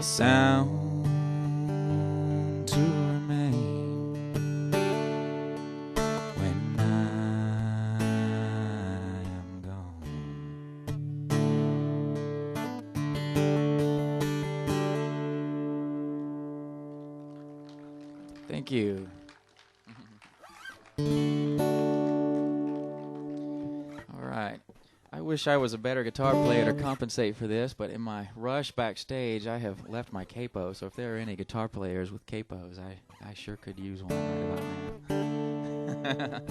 sound to remain when I am gone. Thank you. All right. I wish I was a better guitar player to compensate for this, but in my rush backstage, I have left my capo. So if there are any guitar players with capos, I sure could use one right about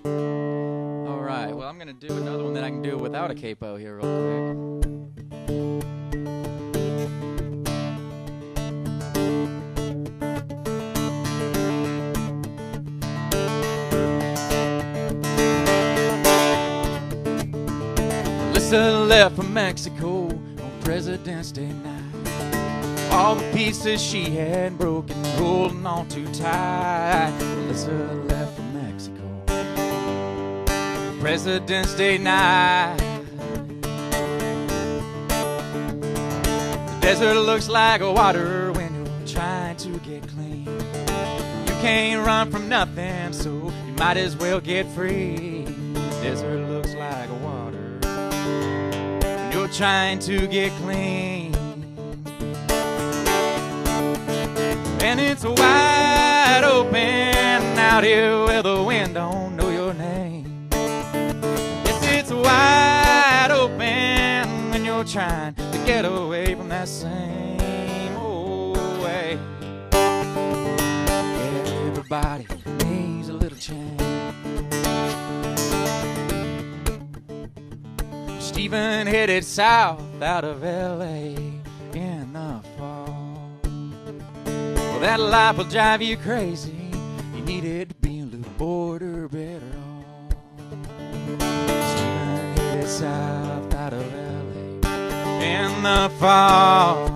now. All right. Well, I'm going to do another one that I can do without a capo here real quick. Alyssa left for Mexico on President's Day night. All the pieces she had broken, holding on too tight. Alyssa left for Mexico on President's Day night. The desert looks like water when you're trying to get clean. You can't run from nothing, so you might as well get free. The desert looks like water when you're trying to get clean. And it's wide open out here where the wind don't know your name. Yes, it's wide open when you're trying to get away from that same old way. Everybody needs a little change. Stephen headed south out of L.A. in the fall. Well, that life will drive you crazy. You needed to be a little bored or better off. Stephen headed south out of L.A. in the fall.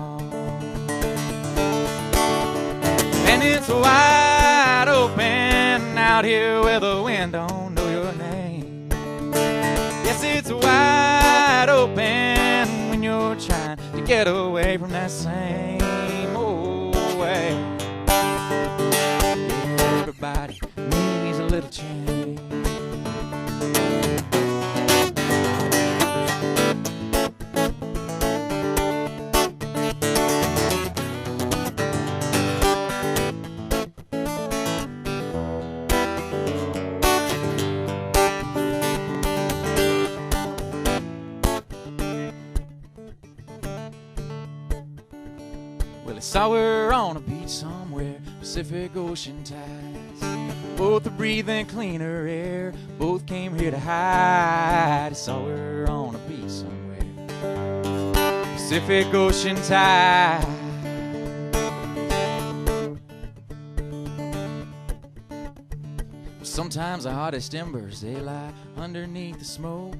And it's wide open out here where the wind don't know your name. Yes, it's wide open when you're trying to get away from that same old way. Everybody needs a little change. Well, I saw her on a beach somewhere, Pacific Ocean tides. Both are breathing cleaner air, both came here to hide. I saw her on a beach somewhere, Pacific Ocean tides. Sometimes the hottest embers, they lie underneath the smoke.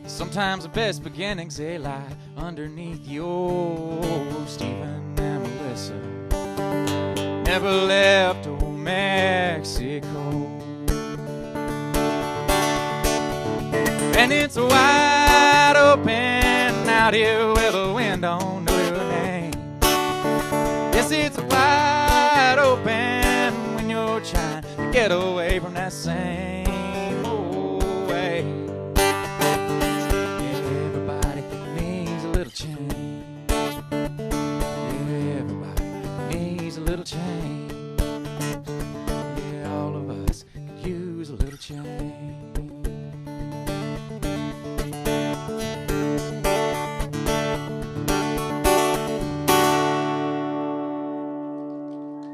Sometimes the best beginnings, they lie underneath the old. Stephen and Melissa never left old Mexico. And it's wide open out here where the wind don't know your name. Yes, it's wide open when you're trying to get away from that same old way. Everybody needs a little change. Everybody needs a little change. Yeah, all of us could use a little change.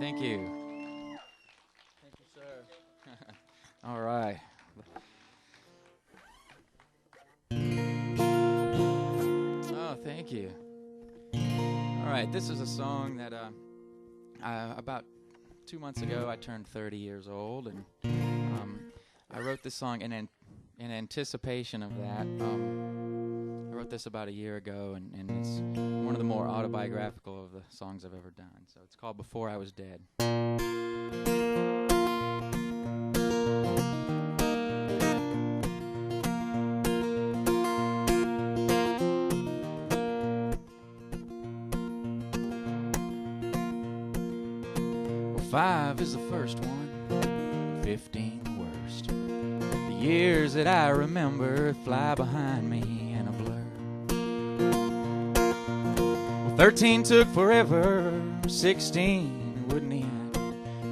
Thank you. Thank you, sir. All right. Oh, thank you. All right, this is a song that about 2 months ago I turned 30 years old, and I wrote this song in anticipation of that. I wrote this about a year ago, and it's one of the more autobiographical of the songs I've ever done. So it's called Before I Was Dead. 5 is the first one, 15 the worst. The years that I remember fly behind me in a blur. Well, 13 took forever, 16 wouldn't end.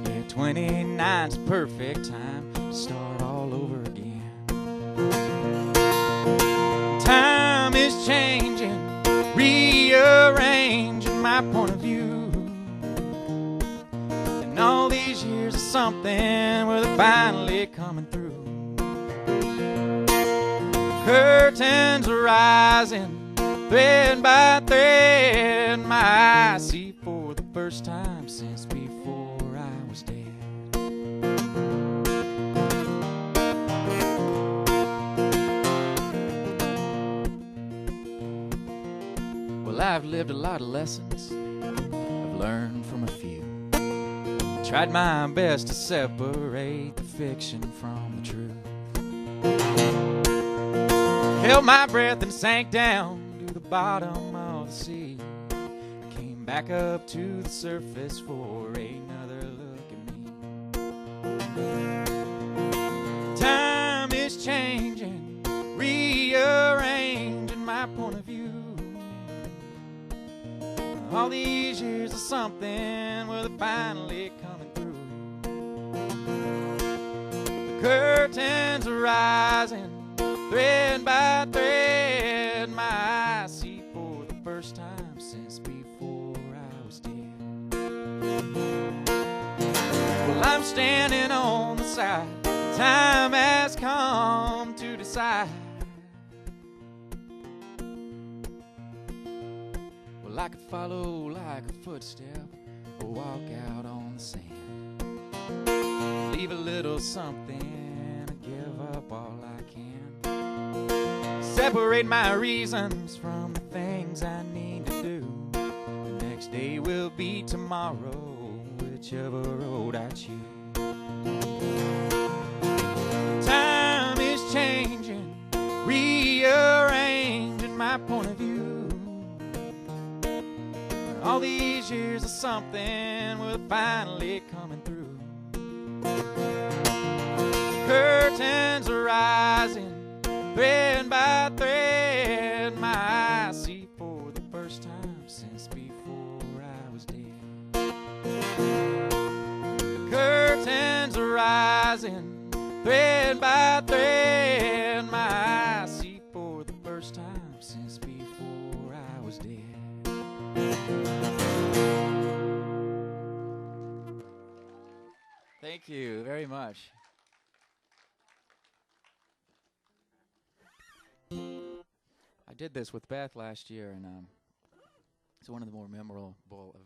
Yeah, 29's the perfect time to start all over again. Time is changing, rearranging my point of view. And all these years of something, well, they're finally coming through. Curtains are rising, thread by thread. My eyes see for the first time since before I was dead. Well, I've lived a lot of lessons, I've learned from a few. Tried my best to separate the fiction from the truth. Held my breath and sank down to the bottom of the sea. Came back up to the surface for another look at me. Time is changing, rearranging my point of view. All these years of something, well, they're finally coming through. The curtains are rising, thread by thread. My eyes see for the first time since before I was dead. Well, I'm standing on the side, time has come to decide. Well, I could follow like a footstep or walk out on the sand. Leave a little something and give up all I can. Separate my reasons from the things I need to do. The next day will be tomorrow, whichever road I choose. Time is changing, rearranging my point of view. All these years of something, will finally coming through. Curtains are rising, thread by thread. My eyes see for the first time since before I was dead. Curtains are rising, thread by thread. My eyes see for the first time since before I was dead. Thank you very much. I did this with Beth last year, and it's one of the more memorable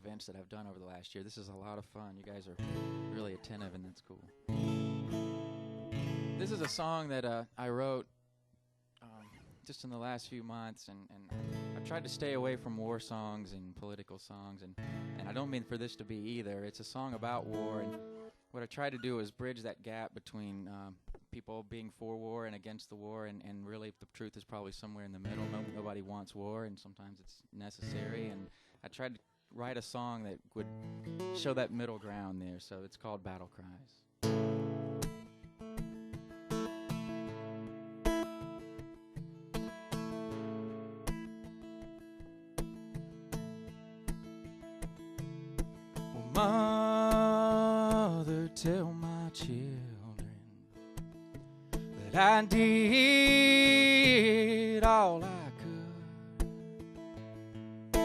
events that I've done over the last year. This is a lot of fun. You guys are really attentive, and that's cool. This is a song that I wrote just in the last few months, and I've tried to stay away from war songs and political songs, and I don't mean for this to be either. It's a song about war, and what I tried to do is bridge that gap between people being for war and against the war, and really the truth is probably somewhere in the middle. Nobody wants war, and sometimes it's necessary, and I tried to write a song that would show that middle ground there, so it's called Battle Cries. Mother, tell my children that I did all I could.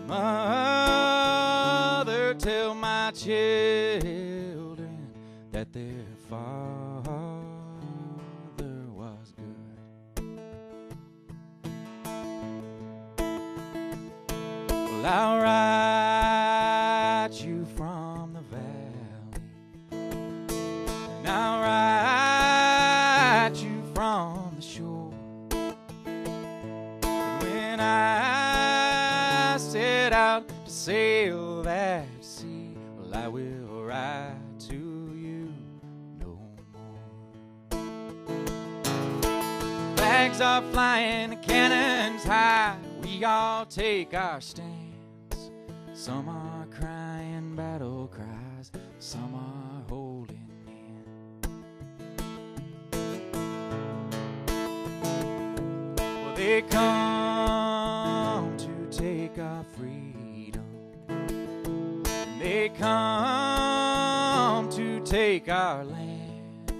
Mother, tell my children that their father was good. Well, I'll write you from the valley, and I'll write you from the shore. And when I set out to sail that sea, well, I will write to you no more. Flags are flying, the cannons high, we all take our stands. Some are crying battle cries, some are holding in. Well, they come to take our freedom. They come to take our land.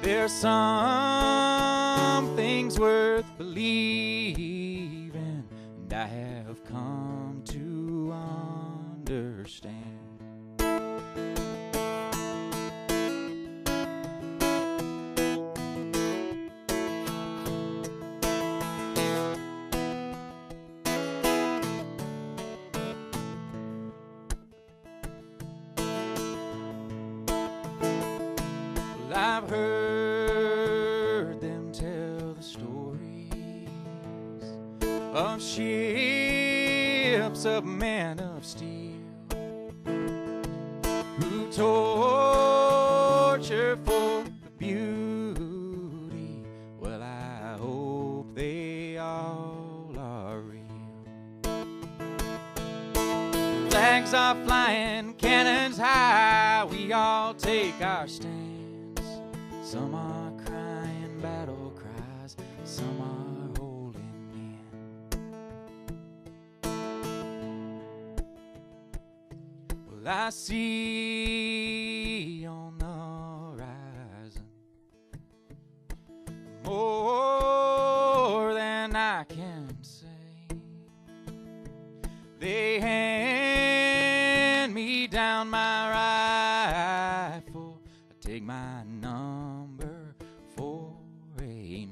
There's some things worth believing, and I have come to understand. Well, I've heard them tell the stories of ships of men of steel who torture for the beauty. Well, I hope they all are real. Flags are flying, cannons high, we all take our stands. Some are crying battle cries, some are holding in. Well, I see on the horizon more than I can say. They hand me down my rifle, I take my number for a name.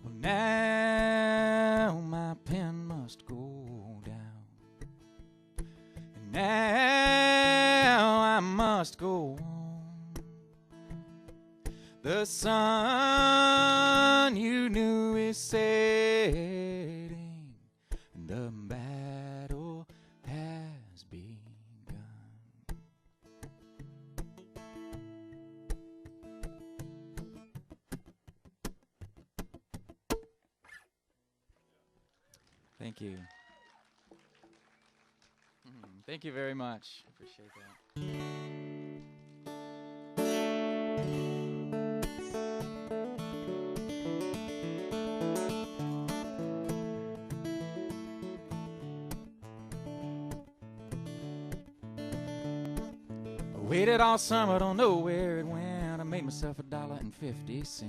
Well, now my pen must go down, and now I must go on. The sun you knew is setting, and the battle has begun. Thank you. Thank you very much. Appreciate that. I waited all summer, don't know where it went. I made myself $1.50.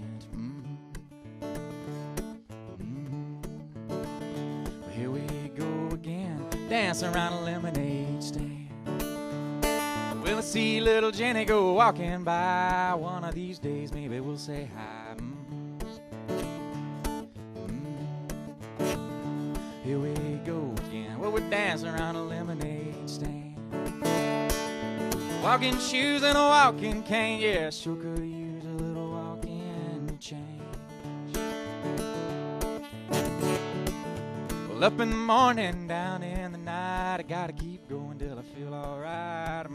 Here we go again, dancing around a lemonade stand. Well, I see little Jenny go walking by. One of these days, maybe we'll say hi. Here we go again. Well, we're dancing around a lemonade stand. Walking shoes and a walking cane. Yeah, sure could use a little walking change. Well, up in the morning, down in the night, I gotta keep going till I feel alright.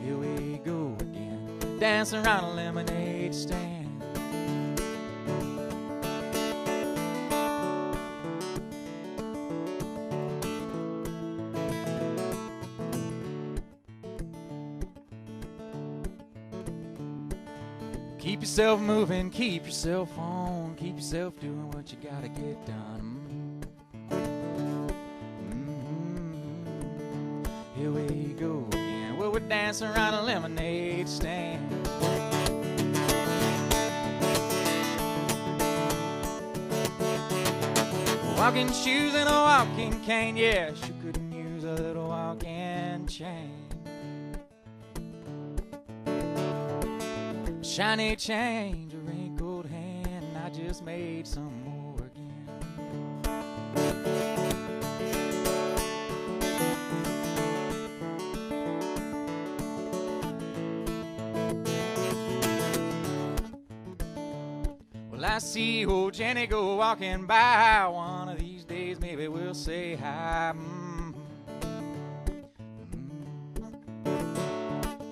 Here we go again, dancing around a lemonade stand. Keep yourself moving, keep yourself on, keep yourself doing what you gotta get done. Here we go again. Well, we're dancing around a lemonade stand. Walking shoes and a walking cane. Yeah, she couldn't use a little walking chain. Shiny change, a wrinkled hand, and I just made some more again. Well, I see old Jenny go walking by. One of these days, maybe we'll say hi.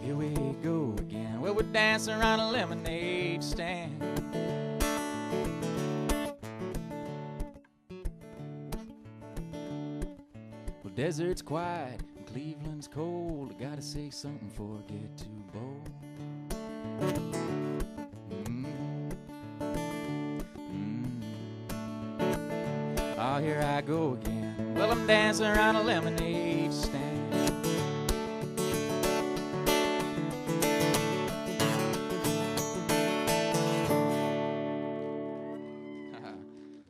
Here we go again. Well, we're dancing around a lemonade stand. desert's quiet, and Cleveland's cold. I gotta say something before I get too bold. Oh, here I go again. Well, I'm dancing around a lemonade stand.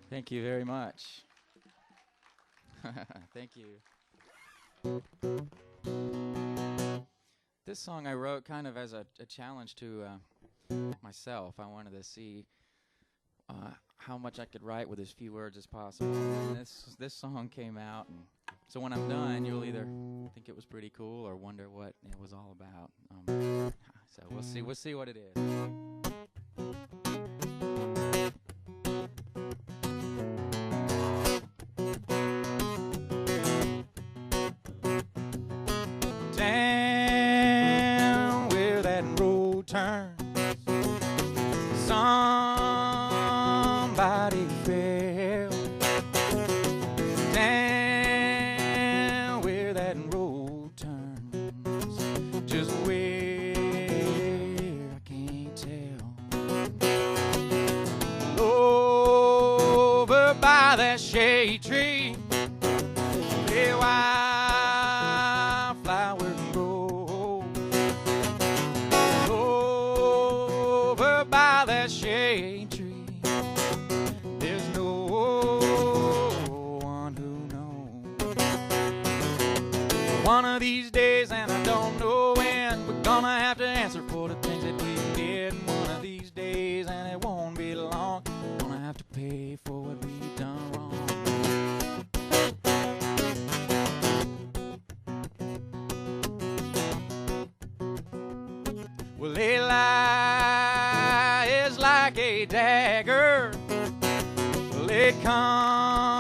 Thank you very much. Thank you. This song I wrote kind of as a challenge to myself. I wanted to see how much I could write with as few words as possible. And this song came out, and so when I'm done, you'll either think it was pretty cool or wonder what it was all about. So we'll see what it is. Down where that road turns, somebody fell. Down where that road turns, just where I can't tell. Over by that shade tree, where wildflowers grow. Over by that shade tree, there's no one who knows. One of these days, and I don't know when, we're gonna have to answer for the things that we did. One of these days, and it won't be long, we're gonna have to pay for what we've done wrong. Well, Eli is like a dagger. Well, it comes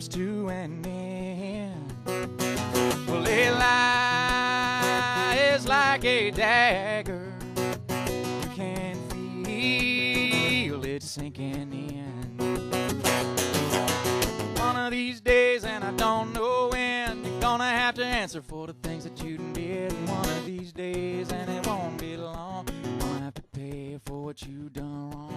to an end. Well, Eli is like a dagger. You can feel it sinking in. One of these days, and I don't know when, you're gonna have to answer for the things that you did. One of these days, and it won't be long, you're gonna have to pay for what you done wrong.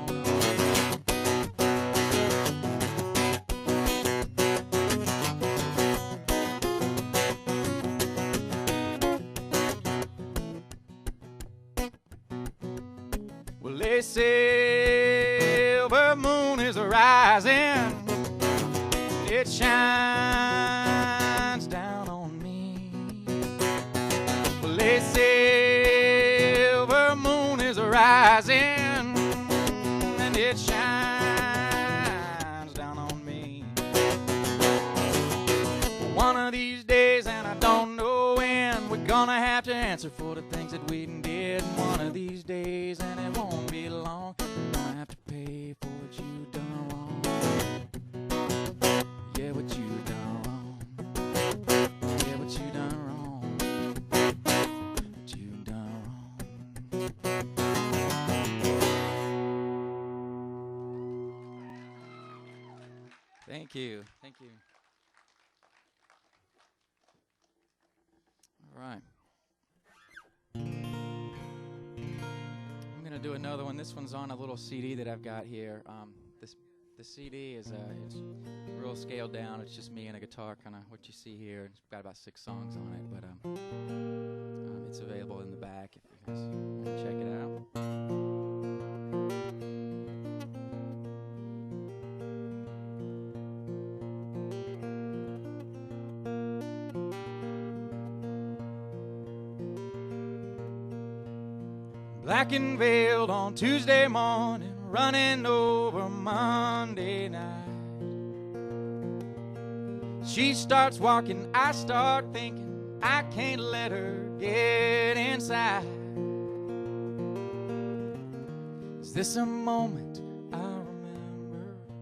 Well, a silver moon is rising. It shines down on me. Well, a silver moon is rising, and it shines down on me. One of these days, and I don't know when, we're gonna have to answer for the things that we did. One of these days, and it won't be long, we're gonna have to pay for what you done wrong. Yeah, what you done wrong. Yeah, what you done wrong. What you done wrong. Thank you. Thank you. All right. I'm going to do another one. This one's on a little CD that I've got here. The CD is it's real scaled down. It's just me and a guitar, kind of what you see here. It's got about 6 songs on it, but it's available in the back if you guys want to check it out. Black and veiled on Tuesday morning, running over Monday night. She starts walking, I start thinking, I can't let her get inside. Is this a moment I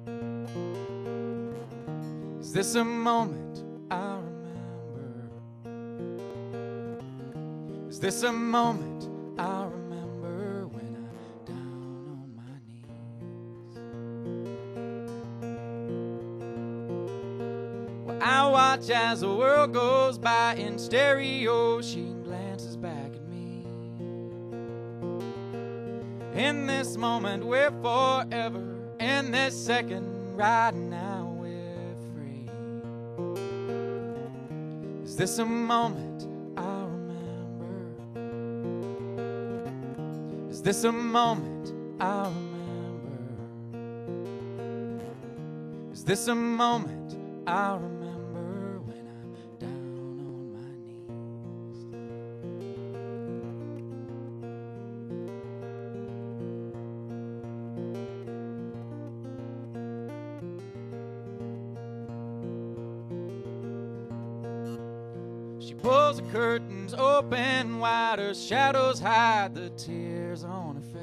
remember? Is this a moment I remember? Is this a moment I remember? I watch watch as the world goes by in stereo. She glances back at me. In this moment we're forever, in this second right now we're free. Is this a moment I'll remember? Is this a moment I'll remember? Is this a moment I'll remember when I'm down on my knees? She pulls the curtains open wide, her shadows hide the tears on her face.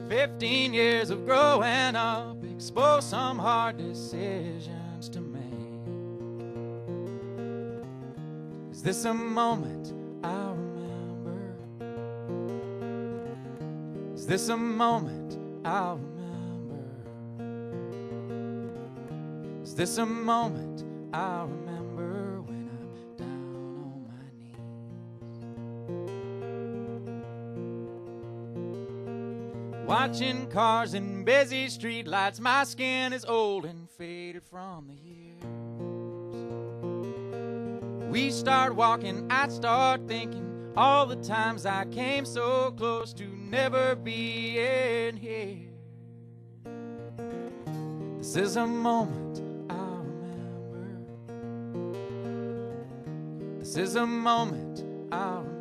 15 years of growing up expose some hard decisions to make. Is this a moment I'll remember? Is this a moment I'll remember? Is this a moment I'll remember when I'm down on my knees? Watching cars and busy streetlights, my skin is old and faded from the years. We start walking, I start thinking all the times I came so close to never being here. This is a moment I'll remember. This is a moment I'll remember.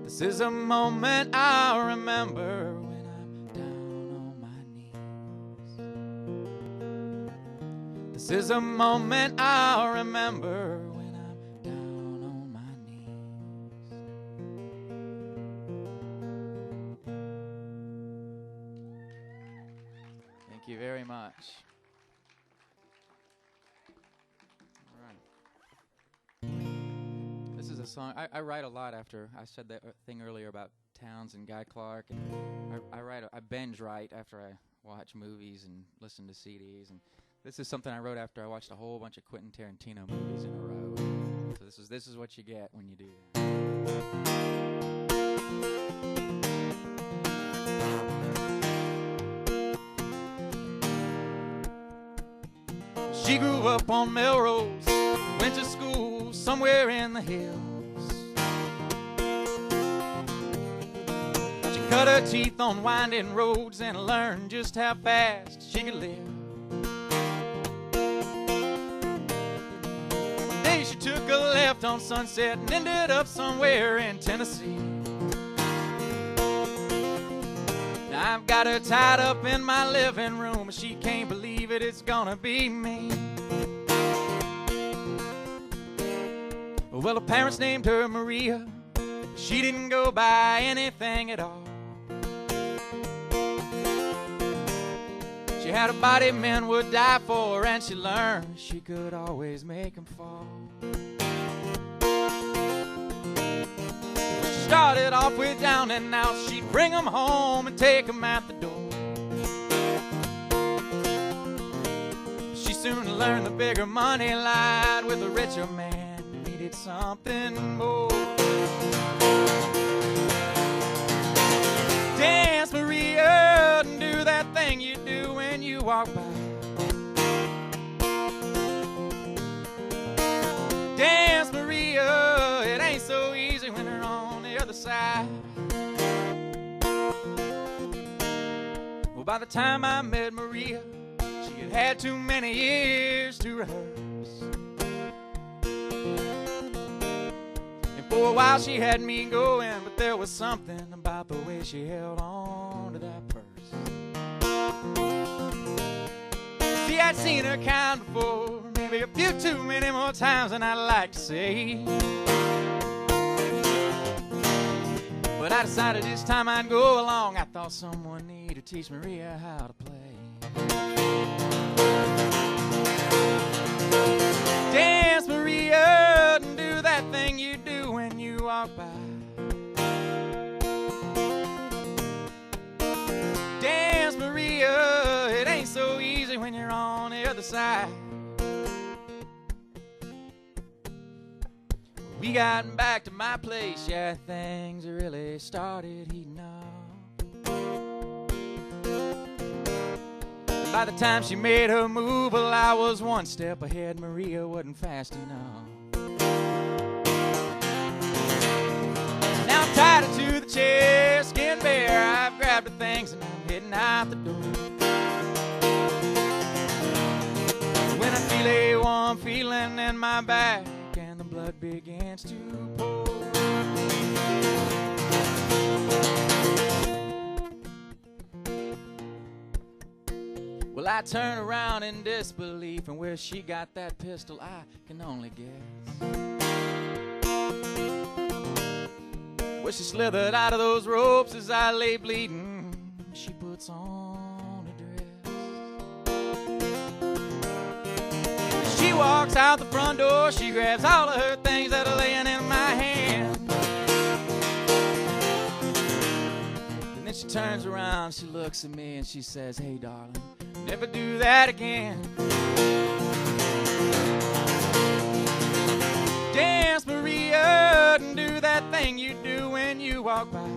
This is a moment I'll remember when I'm down on my knees. This is a moment I'll remember when I'm down on my knees. Thank you very much. This is a song I write a lot after I said that thing earlier about Towns and Guy Clark, and I binge write after I watch movies and listen to CDs, and this is something I wrote after I watched a whole bunch of Quentin Tarantino movies in a row. So this is what you get when you do that. She grew up on Melrose, went to school somewhere in the hills. She cut her teeth on winding roads and learned just how fast she could live. One day she took a left on Sunset and ended up somewhere in Tennessee. Now I've got her tied up in my living room, and she can't believe it, it's gonna be me. Well, her parents named her Maria. She didn't go by anything at all. She had a body men would die for, and she learned she could always make them fall. She started off way down and out. She'd bring them home and take them out the door. She soon learned the bigger money lied with a richer man. Needed something more. Dance, Maria, and do that thing you do when you walk by. Dance, Maria, it ain't so easy when you're on the other side. Well, by the time I met Maria, she had had too many years to rehearse. For a while she had me going, but there was something about the way she held on to that purse. See, I'd seen her kind before, maybe a few too many more times than I'd like to say. But I decided this time I'd go along. I thought someone needed to teach Maria how to play. Dance, Maria, and do that thing you do when you walk by. Dance, Maria, it ain't so We got back to my place, yeah, things really started heating up. By the time she made her move, well, I was one step ahead. Maria wasn't fast enough. Now I'm tied her to the chair, skin bare. I've grabbed her things and I'm heading out the door. When I feel a warm feeling in my back and the blood begins to pour, well, I turn around in disbelief, and where she got that pistol, I can only guess. Well, she slithered out of those ropes as I lay bleeding. She puts on a dress. She walks out the front door. She grabs all of her things that are laying in my hand. And then she turns around, she looks at me, and she says, "Hey, darling, never do that again. Dance, Maria, and do that thing you do when you walk by.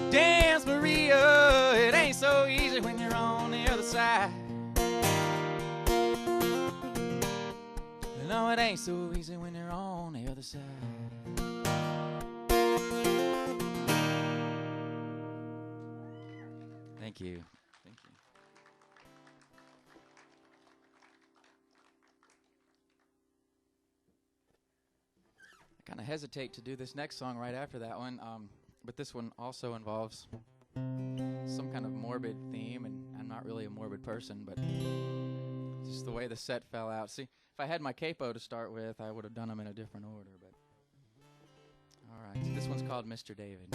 Dance, Maria, it ain't so easy when you're on the other side. No, it ain't so easy when you're on the other side." Thank you. Thank you. I kind of hesitate to do this next song right after that one, but this one also involves some kind of morbid theme, and I'm not really a morbid person, but just the way the set fell out. See, if I had my capo to start with, I would have done them in a different order, but all right. So this one's called Mr. David.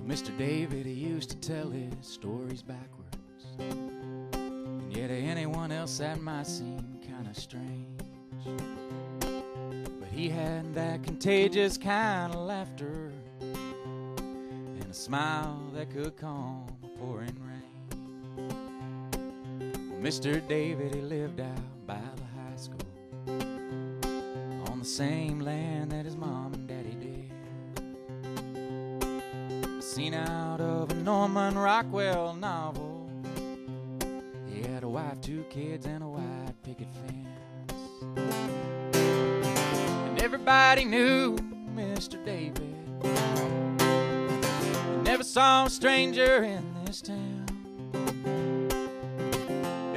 Mr. David, he used to tell his stories backwards, and yet to anyone else that might seem kind of strange. But he had that contagious kind of laughter and a smile that could calm a pouring rain. Well, Mr. David, he lived out by the high school on the same land that his mom and daddy did. Scene out of a Norman Rockwell novel. He had a wife, 2 kids, and a white picket fence. And everybody knew Mr. David. You never saw a stranger in this town.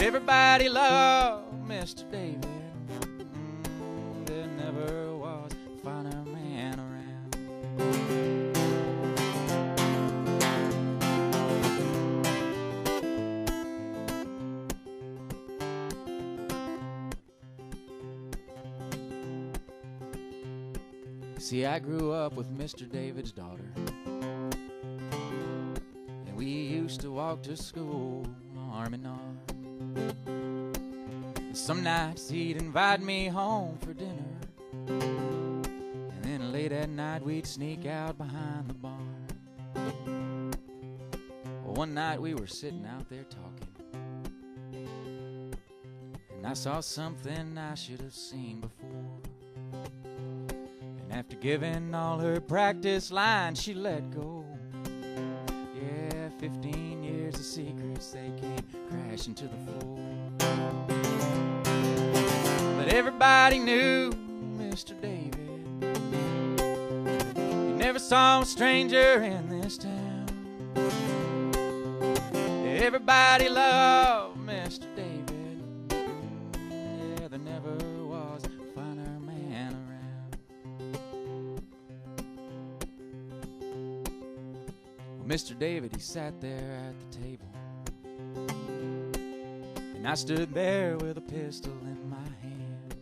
Everybody loved Mr. David. There never was a finer man around. See, I grew up with Mr. David's daughter, and we used to walk to school arm in arm. And some nights he'd invite me home for dinner, and then late at night we'd sneak out behind the barn. Well, one night we were sitting out there talking, and I saw something I should have seen before. After giving all her practice lines, she let go. Yeah, 15 years of secrets, they came crashing to the floor. But everybody knew Mr. David. You never saw a stranger in this town. Everybody loved Mr. David. Yeah, there never was a finer man around. Mr. David, he sat there at the table, and I stood there with a pistol in my hand,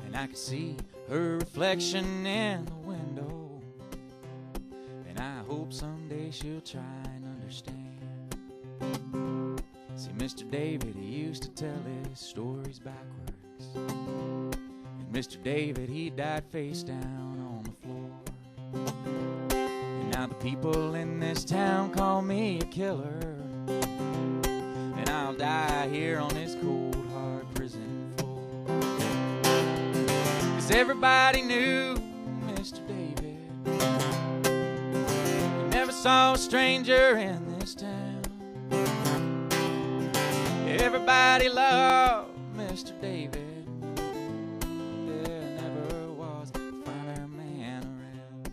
and I could see her reflection in the window, and I hope someday she'll try and understand. See, Mr. David, he used to tell his stories backwards, and Mr. David, he died face down on the floor. And now the people in this town call me a killer, and I'll die here on this cold, hard prison floor. 'Cause everybody knew Mr. David. He never saw a stranger in this town. Everybody loved Mr. David. There never was a finer man around.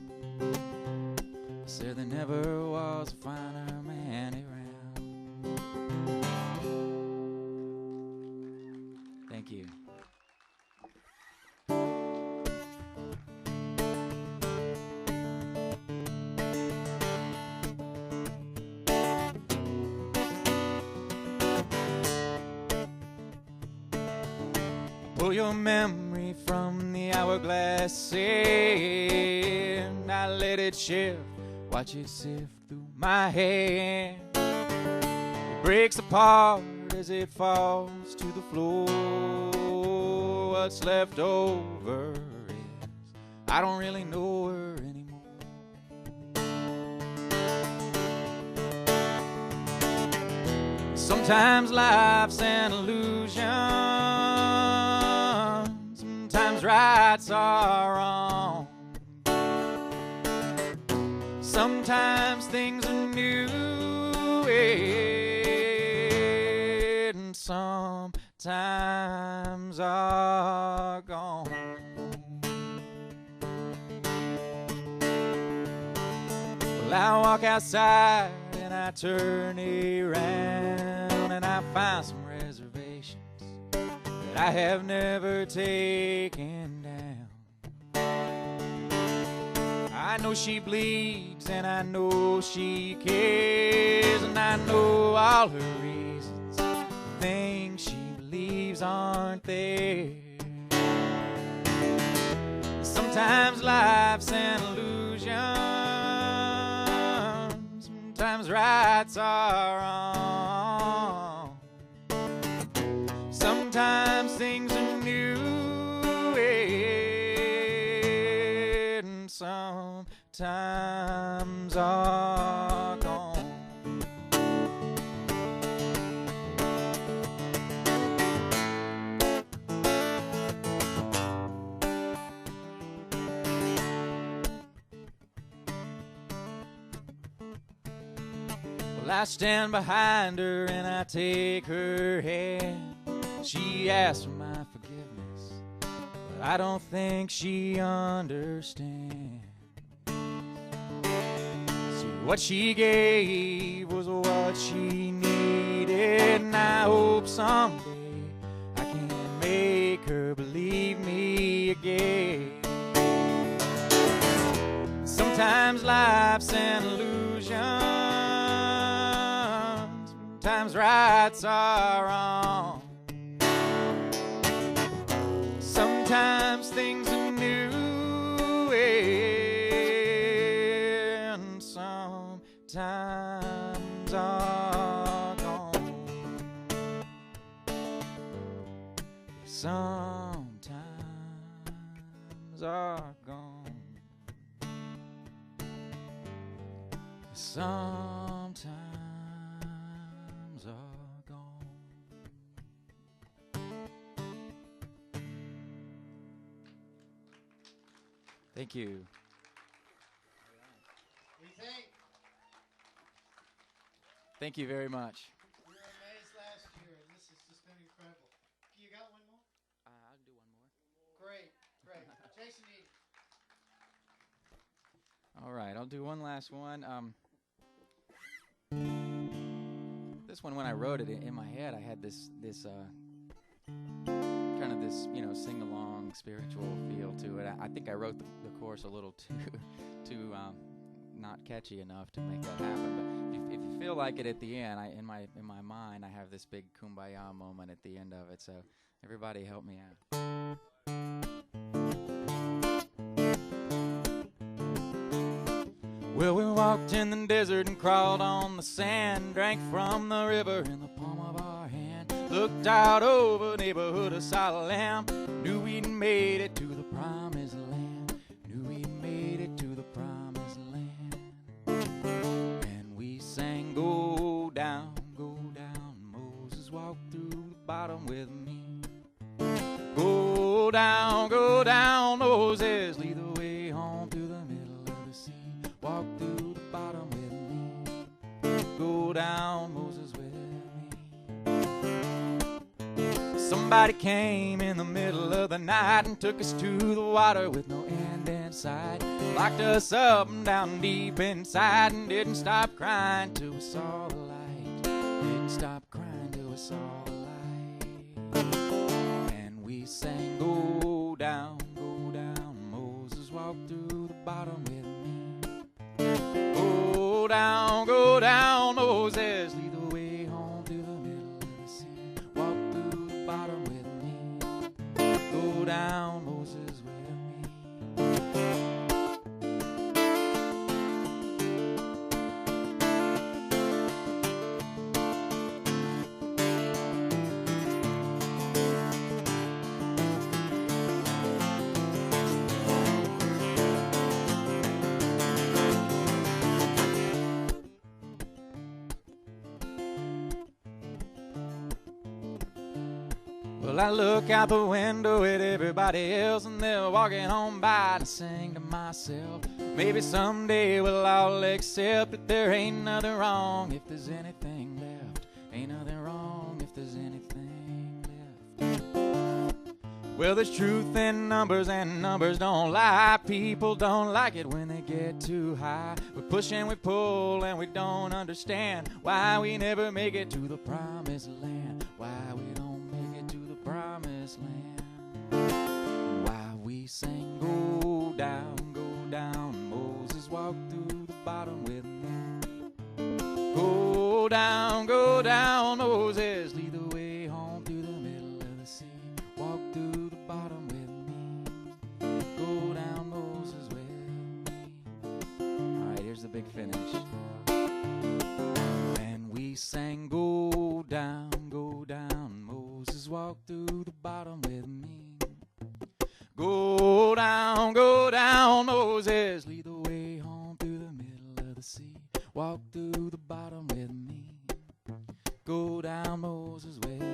I said there never was a finer man around. Thank you. Pull your memory from the hourglass and I let it shift, watch it sift through my hand. It breaks apart as it falls to the floor. What's left over is I don't really know her anymore. Sometimes life's an illusion. Sometimes rights are wrong. Sometimes things are new and sometimes are gone. Well, I walk outside and I turn around and I find some reservations that I have never taken down. I know she bleeds and I know she cares, and I know all her reasons, the things she believes aren't there. Sometimes life's an illusion. Sometimes rights are wrong. Sometimes things are new and sometimes are gone. Well, I stand behind her and I take her hand. She asks for my forgiveness, but I don't think she understands. See, what she gave was what she needed, and I hope someday I can make her believe me again. Sometimes life's an illusion. Sometimes rights are wrong. Sometimes things are new and sometimes are gone. Sometimes are gone. Sometimes are gone. Thank you. Thank you very much. We were amazed last year, and this has just been incredible. You got one more? I'll do one more. Great. Jason Eady. All right, I'll do one last one. This one, when I wrote it in my head, I had this kind of this, sing-along spiritual feel to it. I think I wrote the chorus a little too not catchy enough to make that happen. But if you feel like it at the end, in my mind, I have this big kumbaya moment at the end of it. So everybody, help me out. Well, we walked in the desert and crawled on the sand, drank from the river in the palm of our hand. Looked out over neighborhood of Salem. Knew we'd made it to the promised land. Knew we'd made it to the promised land. And we sang, go down, Moses walked through the bottom with me. Go down, Moses, lead the way home through the middle of the sea. Walk through the bottom with me. Go down, Moses, with me. Somebody came in the middle of the night and took us to the water with no end in sight. Locked us up and down deep inside and didn't stop crying till we saw the light. Didn't stop crying till we saw the light. And we sang, go down, Moses walked through the bottom with me. Go down, Moses, lead the way home through the middle of the sea. Walk through the bottom with me. Go down, Moses, with me. Well, I look out the window at everybody else and they're walking on by, and I sing to myself, maybe someday we'll all accept that there ain't nothing wrong if there's anything left. Ain't nothing wrong if there's anything left. Well, there's truth in numbers and numbers don't lie. People don't like it when they get too high. We push and we pull and we don't understand why we never make it to the promised land. Why we don't make it to the promised land. Why we sang, go down, Moses walked through the bottom with me. Go down, Moses, lead the way home through the middle of the sea. Walk through the bottom with me. Go down, Moses, with me. All right, here's the big finish. And we sang, go down, Moses walked through the bottom with me. Go down, Moses, lead the way home through the middle of the sea. Walk through the bottom with me. Go down, Moses, with me.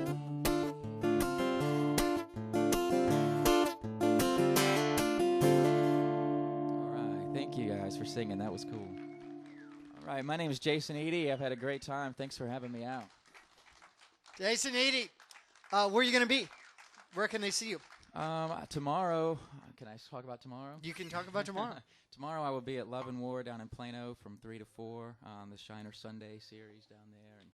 All right, thank you guys for singing. That was cool. All right, my name is Jason Eady. I've had a great time. Thanks for having me out. Jason Eady, where are you going to be? Where can they see you? Tomorrow, can I talk about tomorrow? You can talk about tomorrow. Tomorrow I will be at Love and War down in Plano from 3 to 4 on the Shiner Sunday series down there. And